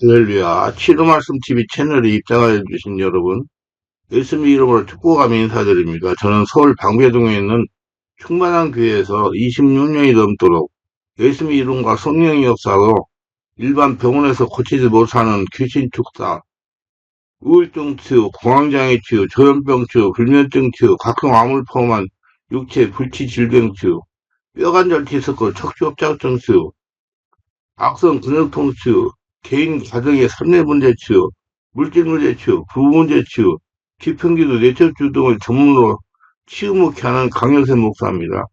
할렐루야. 치료말씀TV 채널에 입장하여 주신 여러분, 예수님 이름으로 축복하며 인사드립니다. 저는 서울 방배동에 있는 충만한 교회에서 26년이 넘도록 예수님 이름과 성령의 역사로 일반 병원에서 고치지 못하는 귀신 축사, 우울증 치유, 공황장애 치유, 조현병 치유, 불면증 치유, 각종 암을 포함한 육체 불치 질병 치유, 뼈관절 디스크, 척추협착증 치유, 악성 근육통 치유, 개인 가정의 산재 문제 치유, 물질 문제 치유, 부부 문제 치유, 기평기도 뇌척추 등을 전문으로 치유묵게 하는 강영세 목사입니다.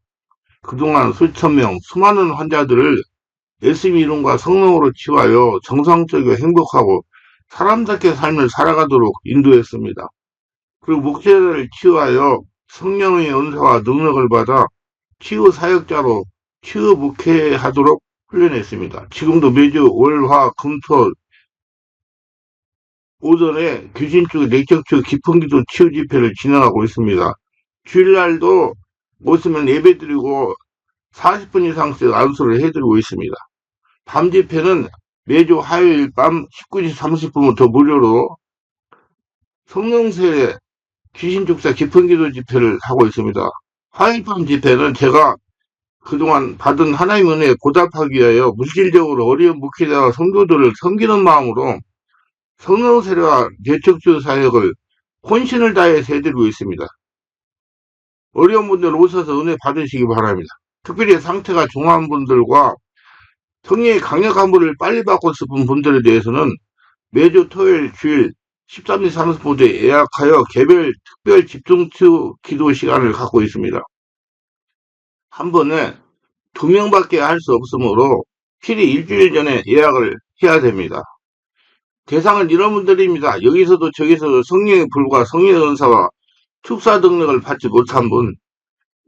그동안 수천 명, 수많은 환자들을 예수님 이름과 성령으로 치유하여 정상적이고 행복하고 사람답게 삶을 살아가도록 인도했습니다. 그리고 목회자를 치유하여 성령의 은사와 능력을 받아 치유 사역자로 치유 목회하도록 훈련했습니다. 지금도 매주 월, 화, 금, 토 오전에 귀신축, 내적축, 기풍기도 치유 집회를 진행하고 있습니다. 주일날도 오시면 예배드리고 40분 이상씩 안수를 해드리고 있습니다. 밤 집회는 매주 화요일 밤 19시 30분부터 무료로 성령세례 귀신축사 기풍기도 집회를 하고 있습니다. 화요일 밤 집회는 제가 그동안 받은 하나님의 은혜에 보답하기 위하여 물질적으로 어려운 목회자와 성도들을 섬기는 마음으로 성령세례와 뇌척추 사역을 혼신을 다해서 해드리고 있습니다. 어려운 분들 오셔서 은혜 받으시기 바랍니다. 특별히 상태가 중한 분들과 성령의 강력한 불을 빨리 받고 싶은 분들에 대해서는 매주 토요일 주일 13시 30분에 예약하여 개별 특별 집중 기도 시간을 갖고 있습니다. 한 번에 2명밖에 할 수 없으므로 필히 일주일 전에 예약을 해야 됩니다. 대상은 이런 분들입니다. 여기서도 저기서도 성령의 불과 성령의 은사와 축사 능력을 받지 못한 분,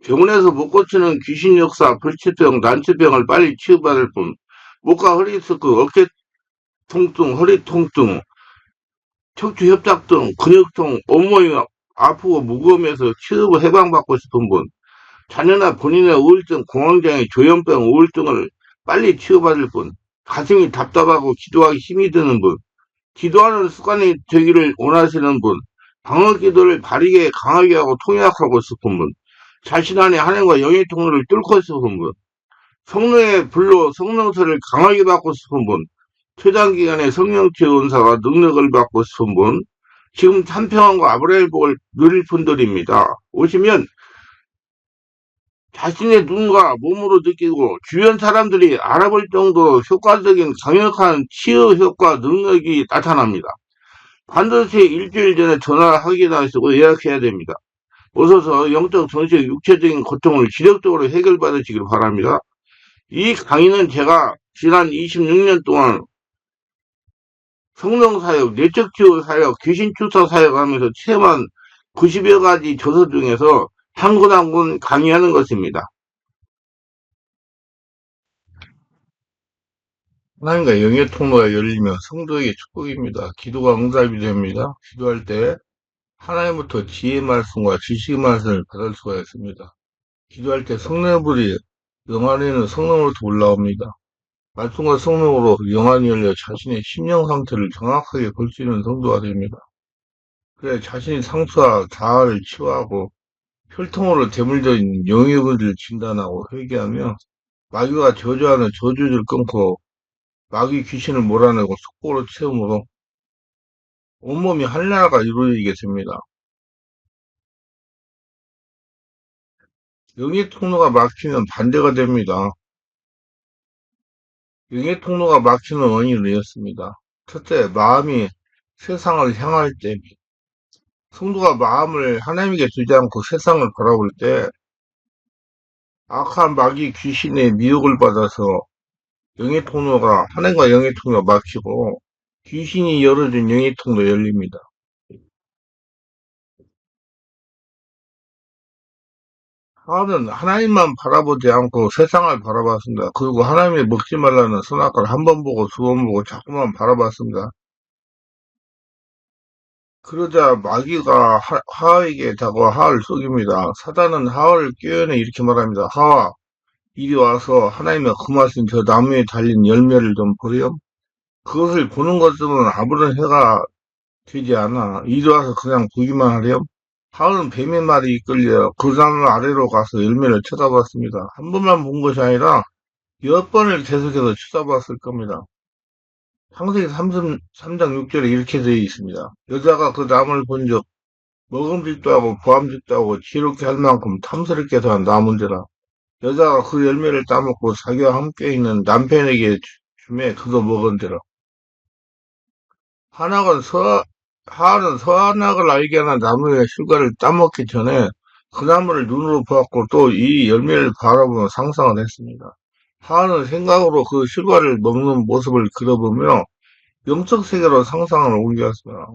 병원에서 못 고치는 귀신 역사, 불치병, 난치병을 빨리 치유받을 분, 목과 허리 디스크, 어깨 통증, 허리 통증, 척추 협착증, 근육통, 온몸이 아프고 무거움에서 치유 해방받고 싶은 분, 자녀나 본인의 우울증, 공황장애, 조현병, 우울증을 빨리 치유받을 분, 가슴이 답답하고 기도하기 힘이 드는 분, 기도하는 습관이 되기를 원하시는 분, 방어 기도를 바르게 강하게 하고 통역하고 싶은 분, 자신 안에 하나님과 영의 통로를 뚫고 싶은 분, 성령의 불로 성령서를 강하게 받고 싶은 분, 최단 기간에 성령치유 은사와 능력을 받고 싶은 분, 지금 산평안과 아브라엘 복을 누릴 분들입니다. 오시면 자신의 눈과 몸으로 느끼고 주변 사람들이 알아볼 정도로 효과적인 강력한 치유 효과 능력이 나타납니다. 반드시 일주일 전에 전화를 확인하시고 예약해야 됩니다. 오셔서 영적, 정신적, 육체적인 고통을 지속적으로 해결받으시길 바랍니다. 이 강의는 제가 지난 26년 동안 성령사역, 내적치유 사역, 귀신출사 사역하면서 체험한 90여 가지 저서 중에서 한 군 한 군 강의하는 것입니다. 하나님과 영의 통로가 열리면 성도에게 축복입니다. 기도가 응답이 됩니다. 기도할 때 하나님부터 지혜 말씀과 지식 말씀을 받을 수가 있습니다. 기도할 때 성령의 불이 영 안에는 성령으로부터 올라옵니다. 말씀과 성령으로 영안이 열려 자신의 심령 상태를 정확하게 볼 수 있는 성도가 됩니다. 그래 자신이 상처와 자아를 치유하고 혈통으로 대물져 있는 영의 문제를 진단하고 회개하며 마귀가 저주하는 저주를 끊고 마귀 귀신을 몰아내고 속보로 채움으로 온몸이 한나라가 이루어지게 됩니다. 영의 통로가 막히면 반대가 됩니다. 영의 통로가 막히는 원인은 이었습니다. 첫째, 마음이 세상을 향할 때, 성도가 마음을 하나님께 두지 않고 세상을 바라볼 때 악한 마귀 귀신의 미혹을 받아서 영의 통로가 하나님과 영의 통로가 막히고 귀신이 열어준 영의 통로 열립니다. 하나는 하나님만 바라보지 않고 세상을 바라봤습니다. 그리고 하나님이 먹지 말라는 선악과를 한 번 보고 두 번 보고 자꾸만 바라봤습니다. 그러자 마귀가 하와에게 다가와 하와를 속입니다. 사단은 하와를 꾀어내 이렇게 말합니다. 하와, 이리 와서 하나님의 금하신 저 나무에 달린 열매를 좀 보렴. 그것을 보는 것으로는 아무런 해가 되지 않아. 이리 와서 그냥 보기만 하렴? 하울은 뱀의 말에 이끌려 그 나무 아래로 가서 열매를 쳐다봤습니다. 한 번만 본 것이 아니라 몇 번을 계속해서 쳐다봤을 겁니다. 창세기 3장 6절에 이렇게 되어 있습니다. 여자가 그 나무를 본 적 먹음직도 하고 보암직도 하고 지혜롭게 할 만큼 탐스럽게 더한 나무인지라. 여자가 그 열매를 따먹고 자기와 함께 있는 남편에게 주매 그도 먹은지라. 한학은 하는 서한학을 알게 하는 나무의 실과를 따먹기 전에 그 나무를 눈으로 보았고 또 이 열매를 바라보며 상상을 했습니다. 하는 생각으로 그 실과를 먹는 모습을 그려보며 영적 세계로 상상을 옮겼습니다.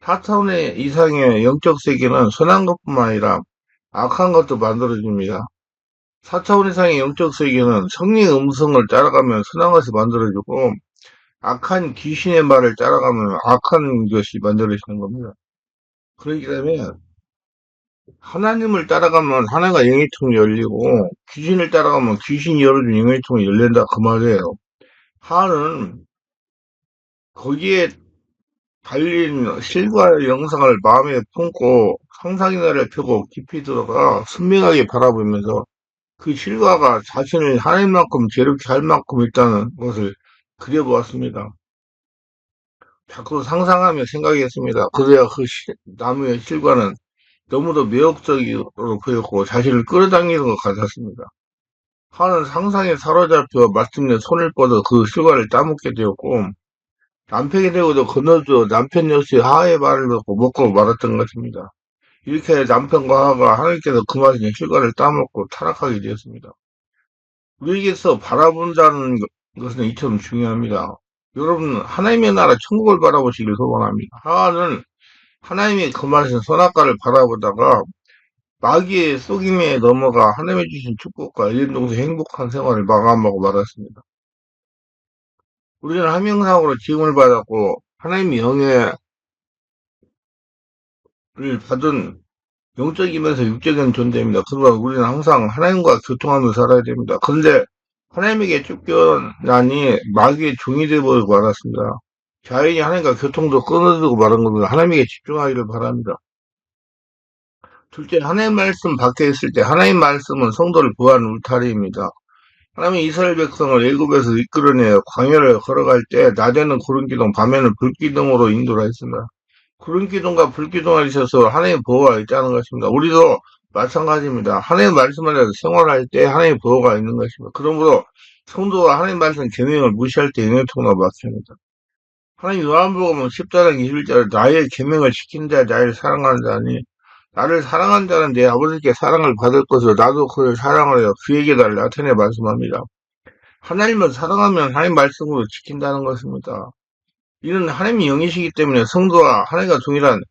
4차원의 이상의 영적 세계는 선한 것뿐만 아니라 악한 것도 만들어줍니다. 4차원 이상의 영적 세계는 성령의 음성을 따라가면 선한 것이 만들어지고 악한 귀신의 말을 따라가면 악한 것이 만들어지는 겁니다. 그렇기 때문에 하나님을 따라가면 하나가 영의통이 열리고 귀신을 따라가면 귀신이 열어준 영의통이 열린다 그 말이에요. 하는 거기에 달린 실과의 영상을 마음에 품고 상상의 펴고 깊이 들어가 선명하게 바라보면서 그 실과가 자신을 하나님만큼 괴롭게 할 만큼 있다는 것을 그려보았습니다. 자꾸 상상하며 생각했습니다. 그래야 그 나무의 실과는 너무도 매혹적으로 보였고 자신을 끌어당기는 것 같았습니다. 하는 상상에 사로잡혀 마침내 손을 뻗어 그 실과를 따먹게 되었고 남편이 되고도 건너도 남편 역시 하의 말을 듣고 먹고 말았던 것입니다. 이렇게 남편과 하가 하나님께서 그 맛인 실과를 따먹고 타락하게 되었습니다. 우리에게서 바라본다는 것은 이처럼 중요합니다. 여러분 하나님의 나라 천국을 바라보시길 소원합니다. 하와는 하나님의 그 맛인 선악과를 바라보다가 마귀의 속임에 넘어가 하나님의 주신 축복과 일년동생 행복한 생활을 마감하고 말았습니다. 우리는 한명상으로 지음을 받았고 하나님의 영예를 받은 영적이면서 육적인 존재입니다. 그러나 우리는 항상 하나님과 교통하며 살아야 됩니다. 그런데 하나님에게 쫓겨나니 마귀의 종이 되어버리고 말았습니다. 자연이 하나님과 교통도 끊어지고 말한 겁니다. 하나님에게 집중하기를 바랍니다. 둘째, 하나님 말씀 밖에 있을 때 하나님 말씀은 성도를 구하는 울타리입니다. 하나님이 이스라엘 백성을 애굽에서 이끌어내어 광야를 걸어갈 때 낮에는 구름기둥, 밤에는 불기둥으로 인도를 했습니다. 구름기둥과 불기둥을 있어서 하나님의 보호가 있다는 것입니다. 우리도 마찬가지입니다. 하나님의 말씀 안에서 생활할 때 하나님의 보호가 있는 것입니다. 그러므로 성도가 하나님 말씀 계명을 무시할 때 영향통로 막힙니다. 하나님 요한복음 10장 21절에 나의 계명을 지킨 자 나를 사랑하는 자니 나를 사랑하는 자는 내 아버지께 사랑을 받을 것으로 나도 그를 사랑하여 그에게 나를 나타내 말씀합니다. 하나님을 사랑하면 하나님 말씀으로 지킨다는 것입니다. 이는 하나님이 영이시기 때문에 성도와 하나님과 동일한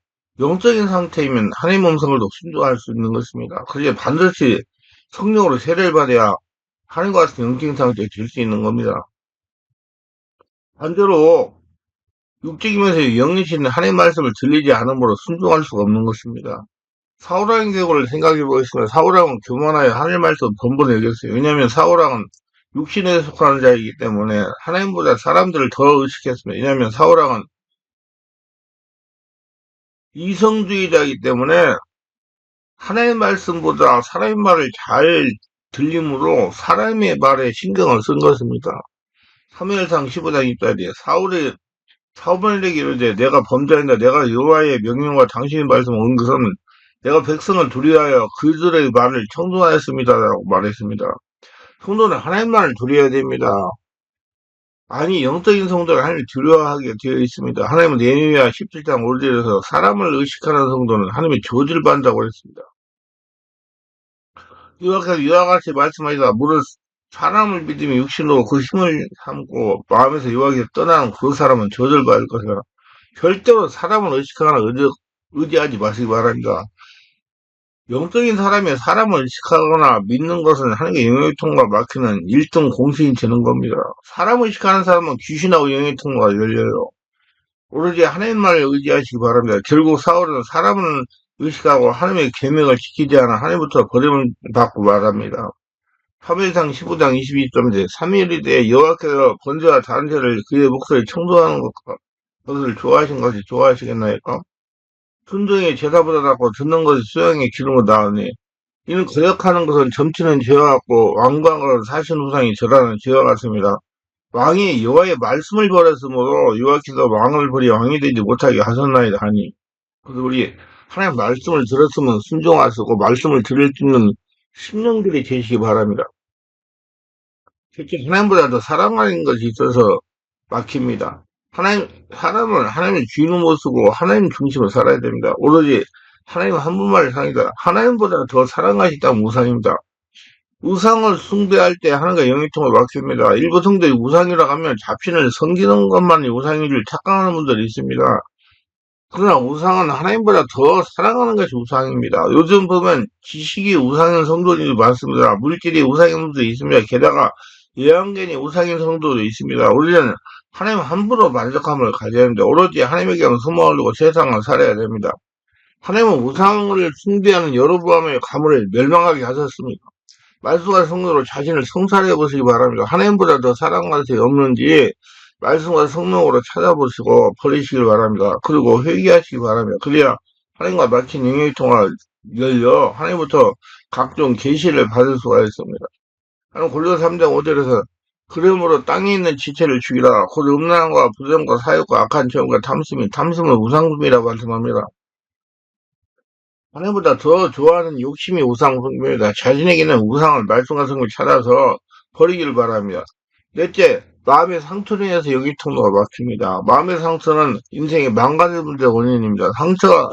영적인 상태이면 하나님 음성을도 순종할 수 있는 것입니다. 그래야 반드시 성령으로 세례를 받아야 하나님과 같은 영적인 상태에 들 수 있는 겁니다. 반대로 육적이면서 영이신 하나님 말씀을 들리지 않으므로 순종할 수가 없는 것입니다. 사울왕의 경우를 생각해 보겠습니다. 사울왕은 교만하여 하나님 말씀 번번이 여겼어요. 왜냐하면 사울왕은 육신에 속하는 자이기 때문에 하나님보다 사람들을 더 의식했습니다. 왜냐하면 사울왕은 이성주의자이기 때문에 하나님의 말씀보다 사람의 말을 잘 들림으로 사람의 말에 신경을 쓴 것입니다. 사무엘상 15장 2절에 사울에게 이르되 내가 범죄한다. 내가 여호와의 명령과 당신의 말씀을 온 것은 내가 백성을 두려워하여 그들의 말을 청종하였습니다. 라고 말했습니다. 성도는 하나님 말을 두려워야 됩니다. 아니 영적인 성도가 하나님을 두려워하게 되어 있습니다. 하나님은 예레미야 17장 5절에서 사람을 의식하는 성도는 하나님의 저주를 받는다고 했습니다. 이와 같이 말씀하시다 무릇 사람을 믿으며 육신으로 그 힘을 삼고 마음에서 여호와께서 떠나는 그 사람은 저주를 받을 것이라. 절대로 사람을 의식하거나 의지하지 마시기 바랍니다. 영적인 사람이 사람을 의식하거나 믿는 것은 하나님의 영의 통과 막히는 1등 공신이 되는 겁니다. 사람을 의식하는 사람은 귀신하고 영의 통과가 열려요. 오로지 하나님 말을 의지하시기 바랍니다. 결국 사울은 사람을 의식하고 하나님의 계명을 지키지 않아 하나님부터 버림을 받고 말합니다. 사무엘상 15장 22절인데 3일이 돼 여호와께서 번제와 단제를 그의 목소리 청소하는 것을 좋아하신 것이 좋아하시겠나이까? 순종이 제사보다 낫고 듣는 것이 수양의 기름보다 나으니 이는 거역하는 것은 점치는 죄와 같고 완고한 사신 우상이 절하는 죄와 같습니다. 왕이 여호와의 말씀을 버렸으므로 여호와께서 왕을 버리 왕이 되지 못하게 하셨나이다 하니 그래서 우리 하나님 말씀을 들었으면 순종하시고 말씀을 들을 수 있는 심령들이 되시기 바랍니다. 특히 하나님보다 더 사랑하는 것이 있어서 막힙니다. 사람은 하나님의 주인을 못 쓰고 하나님 중심으로 살아야 됩니다. 오로지 하나님 한 분만을 사랑이다. 하나님보다 더 사랑하시다면 우상입니다. 우상을 숭배할 때 하나님과 영이통을 막힙니다. 일부 성도의 우상이라고 하면 자신을 섬기는 것만이 우상인 줄 착각하는 분들이 있습니다. 그러나 우상은 하나님보다 더 사랑하는 것이 우상입니다. 요즘 보면 지식이 우상인 성도들이 많습니다. 물질이 우상인 성도도 있습니다. 게다가 예언견이 우상인 성도도 있습니다. 우리는 하나님 한 분으로 만족함을 가져야 합니다. 오로지 하나님에게만 소망을 두고 세상을 살아야 됩니다. 하나님은 우상을 숭배하는 여로보암의 가문을 멸망하게 하셨습니다. 말씀과 성령으로 자신을 성찰해 보시기 바랍니다. 하나님보다 더 사랑할 수 없는지 말씀과 성령으로 찾아보시고 버리시길 바랍니다. 그리고 회개하시기 바랍니다. 그래야 하나님과 막힌 영역의 통화를 열려 하나님부터 각종 계시를 받을 수가 있습니다. 하나님 골로새 3장 5절에서 그러므로 땅에 있는 지체를 죽이라. 곧 음란과 부정과 사욕과 악한 체험과 탐심은 우상숭배라고 말씀합니다. 하나님보다 더 좋아하는 욕심이 우상숭배입니다. 자신에게는 우상을 말씀과 성을 찾아서 버리기를 바랍니다. 넷째, 마음의 상처로 인해서 영의 통로가 막힙니다. 마음의 상처는 인생의 망가진 문제의 원인입니다. 상처가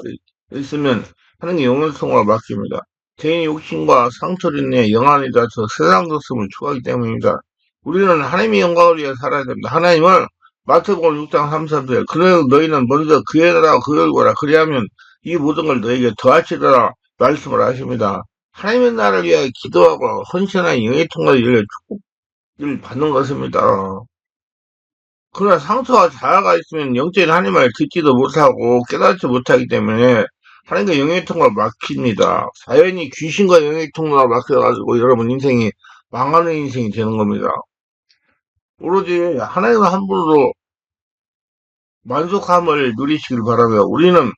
있으면 하나님의 영의 통로가 막힙니다. 개인의 욕심과 상처로 인해 영안이 다쳐 세상 것음을 추구하기 때문입니다. 우리는 하나님의 영광을 위해 살아야 됩니다. 하나님을 마태복음 6장 33절 그래 너희는 먼저 그의 나라와 그의 거라 그리하면 이 모든 걸 너에게 더하시리라 말씀을 하십니다. 하나님의 나라를 위해 기도하고 헌신한 영의 통로를 열려 축복을 받는 것입니다. 그러나 상처와 자아가 있으면 영적인 하나님을 듣지도 못하고 깨닫지 못하기 때문에 하나님과 영의 통로가 막힙니다. 자연히 귀신과 영의 통로가 막혀가지고 여러분 인생이 망하는 인생이 되는 겁니다. 오로지 하나님 한 분으로 만족함을 누리시길 바라며 우리는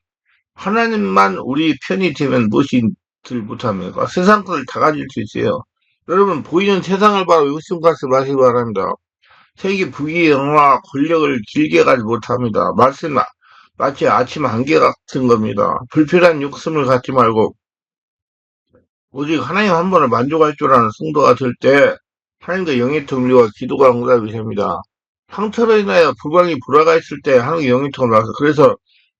하나님만 우리 편이 되면 무엇이들 못합니까? 세상 것을 다 가질 수 있어요. 여러분 보이는 세상을 바로 욕심가지 마시기 바랍니다. 세계 부귀의 영화 권력을 길게 가지 못합니다. 마치 아침 안개 같은 겁니다. 불필요한 욕심을 갖지 말고 오직 하나님 한 번을 만족할 줄 아는 성도가 될 때 하나님과 영의 통로와 기도가 응답이 됩니다. 상처로 인하여 불광이 불화가 있을 때 하나님의 영의 통로를 나서 그래서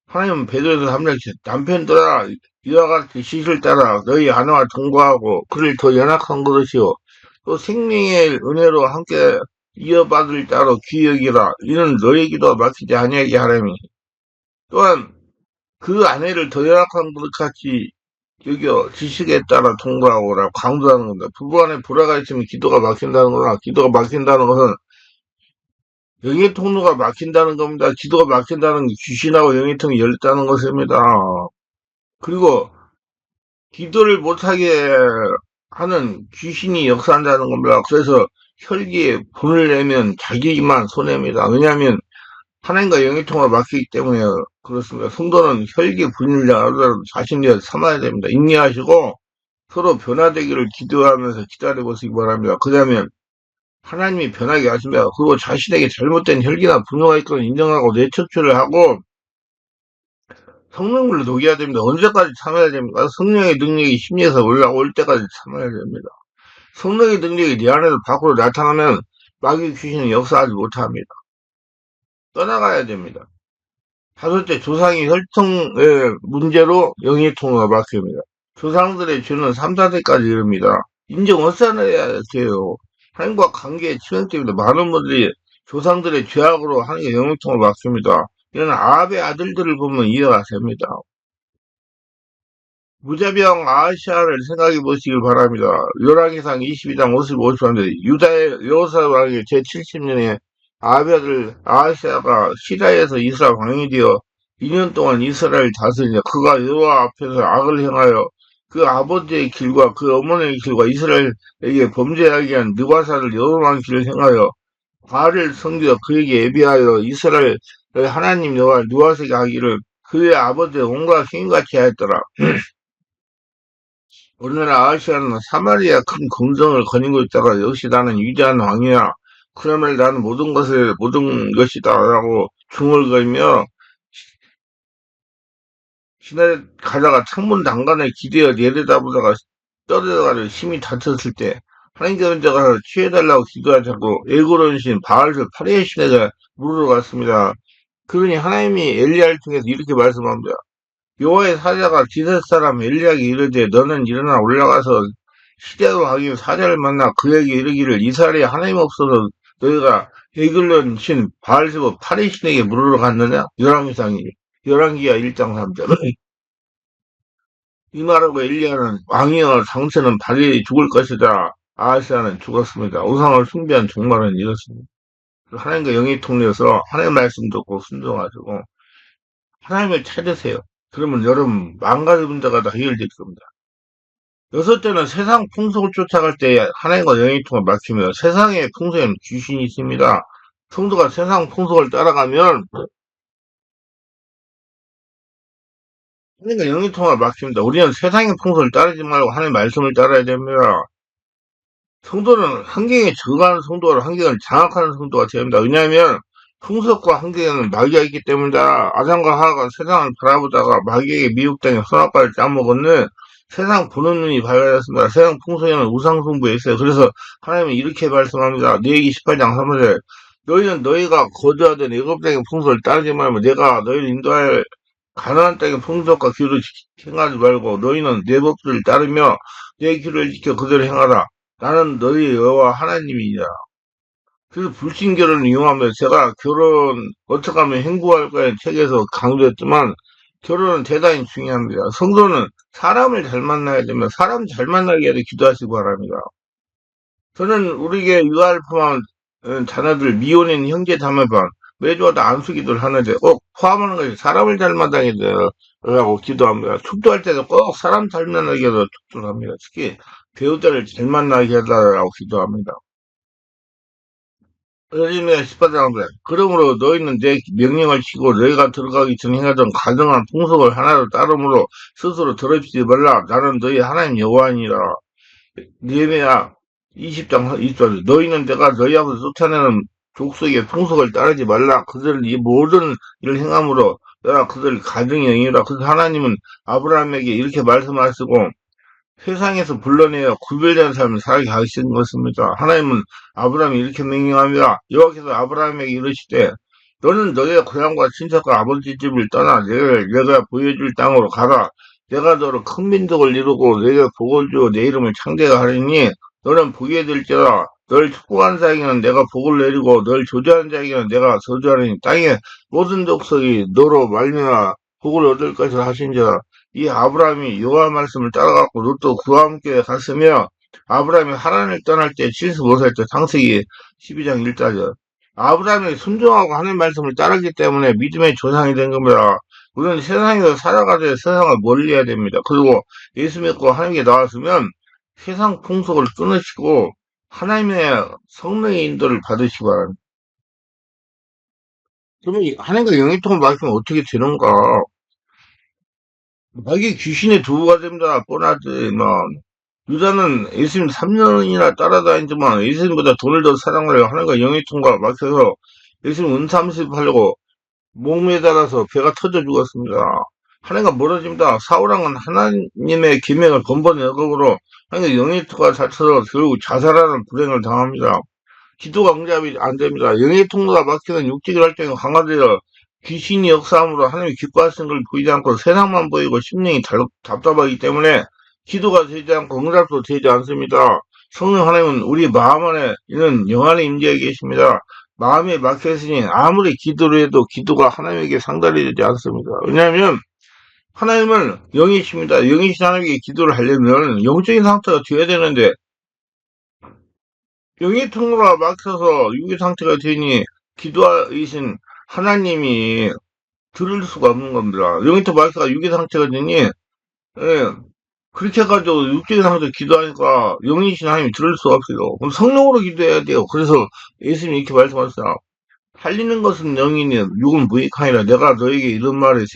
하나님은 베드로에서 3장 남편들아 이와 같이 시실 따라 너희 아내와 동거하고 그를 더 연약한 것이요 또 생명의 은혜로 함께 이어받을 따로 귀히 여기라. 이는 너희 기도가 막히지 아니하게 하라니. 또한 그 아내를 더 연약한 것 같이 여겨 지식에 따라 동거하고라 강조하는 겁니다. 부부 안에 불화가 있으면 기도가 막힌다는 거나 기도가 막힌다는 것은 영의 통로가 막힌다는 겁니다. 기도가 막힌다는 게 귀신하고 영의 통이 열렸다는 것입니다. 그리고 기도를 못하게 하는 귀신이 역사한다는 겁니다. 그래서 혈기에 분을 내면 자기만 손해입니다. 왜냐하면 하나님과 영의 통로가 막히기 때문에 그렇습니다. 성도는 혈기 분을 내더라도 자신을 삼아야 됩니다. 인내하시고 서로 변화되기를 기도하면서 기다려보시기 바랍니다. 그러면 하나님이 변하게 하십니다. 그리고 자신에게 잘못된 혈기나 분노가 있거든 인정하고 뇌척추를 하고 성령으로 녹여야 됩니다. 언제까지 참아야 됩니까? 성령의 능력이 심리에서 올라올 때까지 참아야 됩니다. 성령의 능력이 내 안에서 밖으로 나타나면 마귀 귀신은 역사하지 못합니다. 떠나가야 됩니다. 다섯째, 조상의 혈통의 문제로 영의 통로가 막힙니다. 조상들의 죄는 3, 4대까지 이릅니다. 인정 어찌해야 돼요. 하나님과 관계에 치명적입니다. 많은 분들이 조상들의 죄악으로 하나님의 영의 통로가 막힙니다. 이런 아합의 아들들을 보면 이해가 됩니다. 무자병 아하시아를 생각해 보시길 바랍니다. 열왕기상 22장 55절인데 유다의 여호사 왕의 제70년에 아합의 아들 아하시아가 시라에서 이스라엘 왕이 되어 2년 동안 이스라엘 다스리니 그가 여호와 앞에서 악을 행하여 그 아버지의 길과 그 어머니의 길과 이스라엘에게 범죄하게 한 느바사를 여호와의 길을 행하여 바알을 섬겨 그에게 예비하여 이스라엘 하나님 여호와 누아세게 하기를 그의 아버지의 온갖 힘같이 하였더라. 오늘날 아시아는 사마리아 큰 궁정을 거니고 있다가 역시 나는 위대한 왕이야. 그러면 나는 모든 것이다라고 중얼거리며 시내 가다가 창문 난간을 기대어 내려다보다가 떨어져가지고 심히 다쳤을 때 하나님께 먼저 가서 취해달라고 기도하자고 애고로운 신 바알을 파리의 신에게 물으러 갔습니다. 그러니 하나님이 엘리야를 통해서 이렇게 말씀합니다. 여호와의 사자가 디벳 사람 엘리야에게 이르되 너는 일어나 올라가서 시대로 하기 사자를 만나 그에게 이르기를 이스라엘에 하나님 없어서 너희가 에글론 신 바알세보 파리 신에게 물으러 갔느냐? 열왕기야 1장 3절. 이 말하고 엘리야는 왕이여 당신은 반드시 죽을 것이다. 아하스야는 죽었습니다. 우상을 숭배한 종말은 이렇습니다. 하나님과 영이 통해서 하나님의 말씀 듣고 순종하시고 하나님을 찾으세요. 그러면 여러분 망가진 문제가 다 해결될 겁니다. 여섯째는 세상 풍속을 쫓아갈 때 하나님과 영이 통해 막힙니다. 세상의 풍속에는 귀신이 있습니다. 성도가 세상 풍속을 따라가면 하나님과 영이 통해 막힙니다. 우리는 세상의 풍속을 따르지 말고 하나님의 말씀을 따라야 됩니다. 성도는 환경에 적응하는 성도가 환경을 장악하는 성도가 되야 됩니다. 왜냐하면 풍속과 환경에는 마귀가 있기 때문이다. 아담과 하와가 세상을 바라보다가 마귀에게 미혹당해 선악과를 짜먹었는 세상 보는 눈이 밝아졌습니다. 세상 풍속에는 우상숭배가 있어요. 그래서 하나님은 이렇게 말씀합니다. 레위기 18장 3절에 너희는 너희가 거주하던 애굽 땅의 풍속을 따르지 말고 내가 너희를 인도할 가나안 땅의 풍속과 규를 행하지 말고 너희는 내 법들을 따르며 내 규를 지켜 그대로 행하라. 나는 너희 여호와 하나님이니라. 그래서 불신결혼을 이용하면 제가 결혼 어떻게 하면 행복할까의 책에서 강조했지만 결혼은 대단히 중요합니다. 성도는 사람을 잘 만나야 되면 사람 잘 만나게 해야 기도하시기 바랍니다. 저는 우리에게 유아를 포함한 자녀들 미혼인 형제 자매반 매주마다 안수기도를 하는데 꼭 포함하는 것이 사람을 잘 만나게 되라고 기도합니다. 축도할 때도 꼭 사람 잘 만나게 해서 축도를 합니다. 특히 배우자를 잘 만나게 해달라고 기도합니다. 예레미야 18장에 그러므로 너희는 내 명령을 지키고 너희가 들어가기 전에 행하던 가정한 풍속을 하나로 따름으로 스스로 더럽히지 말라. 나는 너희 하나님 여호와니라. 느헤미야 20장 20절 너희는 내가 너희 앞에서 쫓아내는 족속의 풍속을 따르지 말라. 그들은 이 모든 일을 행함으로 내가 그들 가정의 영이라. 그래서 하나님은 아브라함에게 이렇게 말씀하시고 세상에서 불러내어 구별된 삶을 살게 하시는 것입니다. 하나님은 아브라함이 이렇게 명령합니다. 여호와께서 아브라함에게 이르시되 너는 너의 고향과 친척과 아버지 집을 떠나 내가 보여줄 땅으로 가라. 내가 너로 큰 민족을 이루고 내게 복을 주어 내 이름을 창대하게 하리니 너는 복이 될지라. 널 축복한 자에게는 내가 복을 내리고 널 저주하는 자에게는 내가 저주하리니 땅의 모든 족속이 너로 말미암아 복을 얻을 것이라 하신지라. 이 아브라함이 여호와 말씀을 따라갔고 롯도 그와 함께 갔으며 아브라함이 하란을 떠날 때 75살 때 창세기 12장 1절 아브라함이 순종하고 하나님 말씀을 따르기 때문에 믿음의 조상이 된 겁니다. 우리는 세상에서 살아가도 세상을 멀리해야 됩니다. 그리고 예수 믿고 하나님께 나왔으면 세상 풍속을 끊으시고 하나님의 성령의 인도를 받으시기 바랍니다. 그러면 하나님과 영이통을 말씀은 어떻게 되는가? 마귀 귀신의 도구가 됩니다. 뻔하지만 유다는 예수님 3년이나 따라다니지만 예수님보다 돈을 더 사랑하려고 하나님과 영의 통과 막혀서 예수님 은삼십하려고 목매달아서 배가 터져 죽었습니다. 하나님과 멀어집니다. 사울왕은 하나님의 계명을 번번이 어거으로 하나님과 영의 통과 다쳐서 결국 자살하는 불행을 당합니다. 기도가 응답이 안 됩니다. 영의 통로가 막히는 육직의 활동이 강화되어 귀신이 역사함으로 하나님이 기뻐하시는 걸 보이지 않고 세상만 보이고 심령이 답답하기 때문에 기도가 되지 않고 응답도 되지 않습니다. 성령 하나님은 우리 마음 안에 있는 영안의 임재에 계십니다. 마음에 막혀있으니 아무리 기도를 해도 기도가 하나님에게 상달이 되지 않습니다. 왜냐하면 하나님은 영이십니다. 영이신 하나님에게 기도를 하려면 영적인 상태가 되어야 되는데 영의 통로가 막혀서 육의 상태가 되니 기도하신 하나님이 들을 수가 없는 겁니다. 영의 통로 막혀가 육의 상태가 되니 예, 그렇게 해가지고 육적인 상태로 기도하니까 영이신 하나님이 들을 수가 없어요. 그럼 성령으로 기도해야 돼요. 그래서 예수님이 이렇게 말씀하셨어요. 살리는 것은 영이니 육은 무익하니라. 내가 너에게 이런 말을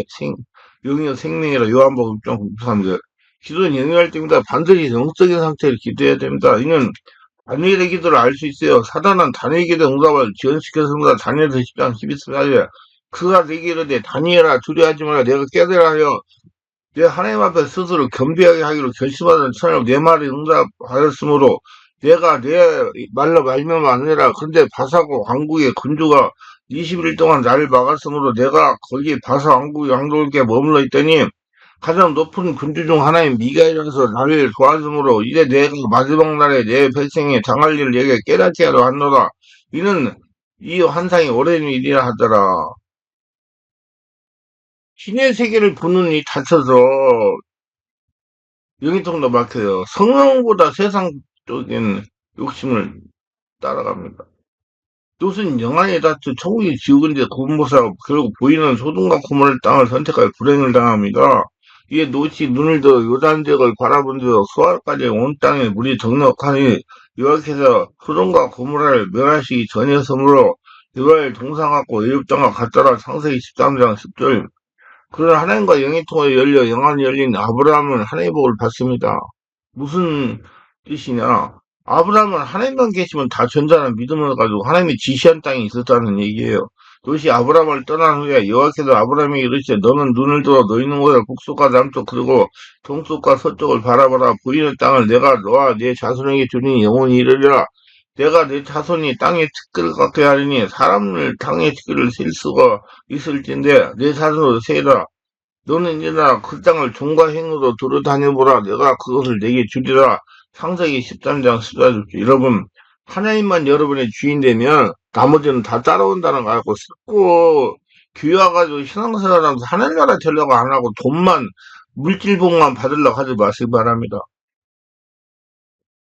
영이여 생명이라. 요한복음 6장 기도는 영이할 때입니다. 반드시 영적인 상태로 기도해야 됩니다. 이는 다니엘의 기도를 알 수 있어요. 사단은 다니엘 기도 응답을 지연시켰습니다. 다니엘서 10장 12절에 그가 내게 이르되 다니엘아 두려워하지 마라. 내가 깨달아 하여 내 하나님 앞에 스스로 겸비하게 하기로 결심하던 처럼 내 말이 응답하였으므로 내가 내 말로 말면 안 되라. 근데 바사고 왕국의 군주가 20일 동안 나를 막았으므로 내가 거기 바사 왕국의 왕국에 머물러 있더니 가장 높은 군주 중 하나인 미가엘에서 나를 도와주므로 이제 내가 마지막 날에 내 백성이 당할 일을 내게 깨닫게 하려 한노라. 이는 이 환상이 오랜 일이라 하더라. 신의 세계를 보는 이 닫혀서 영이통도 막혀요. 성령보다 세상적인 욕심을 따라갑니다. 이것은 영안에 닫혀 천국이 지옥인데 고문보사가 결국 보이는 소돔과 고모를 땅을 선택하여 불행을 당합니다. 이에 노시 눈을 들어 요단지역을 바라본 데서 수알까지 온 땅에 물이 적력하니 여호와께서 소돔과 고모라를 멸하시기 전이었으므로 이걸 동상하고 애굽 땅과 같더라. 창세기 13장 10절. 그러나 하나님과 영이 통하여 열려 영안이 열린 아브라함은 하나님의 복을 받습니다. 무슨 뜻이냐? 아브라함은 하나님만 계시면 다 전자는 믿음을 가지고 하나님이 지시한 땅이 있었다는 얘기예요. 도시 아브라함을 떠난 후에 여호와께서 아브라함에게 이르시되 너는 눈을 들어 너 있는 곳을 북쪽과 남쪽 그리고 동쪽과 서쪽을 바라보라. 보이는 땅을 내가 너와 네 자손에게 주니 영원히 이르리라. 내가 내 자손이 땅의 티끌을 갖게 하리니 사람을 땅의 티끌을 셀 수가 있을진데 내 자손으로 세라. 너는 일어나 그 땅을 종과 행으로 두루다녀보라. 내가 그것을 내게 주리라. 창세기 13장 14절. 여러분, 하나님만 여러분의 주인 되면 나머지는 다 따라온다는 거 알고 썩고 귀와가지고 신앙생활하면서 하나님 나라 되려고 안 하고 돈만 물질복만 받으려고 하지 마시기 바랍니다.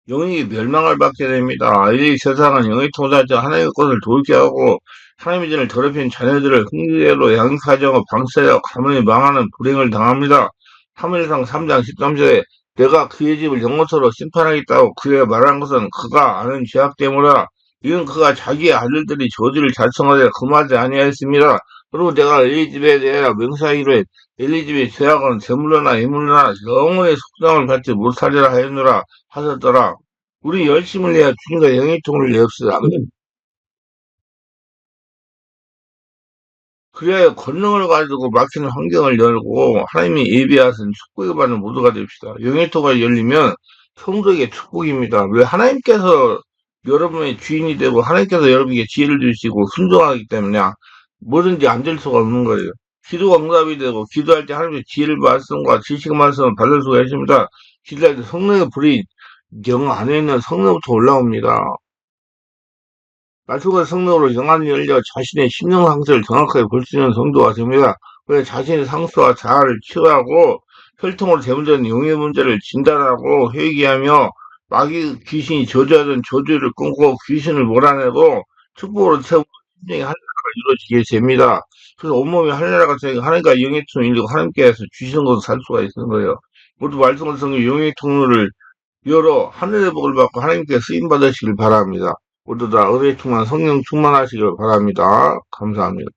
영이 멸망을 받게 됩니다. 이 세상은 영이 통하지 하나님의 것을 돌게 하고 하나님의 전을 더럽힌 자녀들을 흥대로 양육하자고 방치하여 가문이 망하는 불행을 당합니다. 사무엘상 3장 13절에 내가 그의 집을 영원토록 심판하겠다고 그에 말한 것은 그가 아는 죄악 때문이라. 이는 그가 자기의 아들들이 저주를 자청하되 금하지 아니하였습니다. 그리고 내가 엘리 집에 대하여 명사하기로 엘리 집의 죄악은 재물로나 예물로나 영혼의 속상을 받지 못하리라 하였노라 하셨더라. 우리 열심을 내야 주님과 영의통을 내옵시다. 그래야 권능을 가지고 막히는 환경을 열고 하나님이 예비하신 축복을 받는 모두가 됩시다. 영의토가 열리면 성도에게 축복입니다. 왜 하나님께서 여러분의 주인이 되고 하나님께서 여러분에게 지혜를 주시고 순종하기 때문에 뭐든지 안 될 수가 없는 거예요. 기도가 응답이 되고 기도할 때 하나님의 지혜를 말씀과 지식 말씀을 받을 수가 있습니다. 기도할 때 성령의 불이 영 안에 있는 성령부터 올라옵니다. 말씀과 성령으로 영안이 열려 자신의 심령 상태를 정확하게 볼 수 있는 성도가 됩니다. 그래서 자신의 상처와 자아를 치유하고 혈통으로 대문제는 용의 문제를 진단하고 회개하며 마귀 귀신이 저주하던 저주를 끊고 귀신을 몰아내고 축복으로 채우고 심령이 하늘나라가 이루어지게 됩니다. 그래서 온몸이 하늘나라가 되고 하나님과 영의 통을 일고 하나님께서 주시는 것을 살 수가 있는 거예요. 모두 말씀과 성령 영의 통로를 열어 하늘의 복을 받고 하나님께 쓰임 받으시길 바랍니다. 모두 다 은혜 충만 성령 충만하시길 바랍니다. 감사합니다.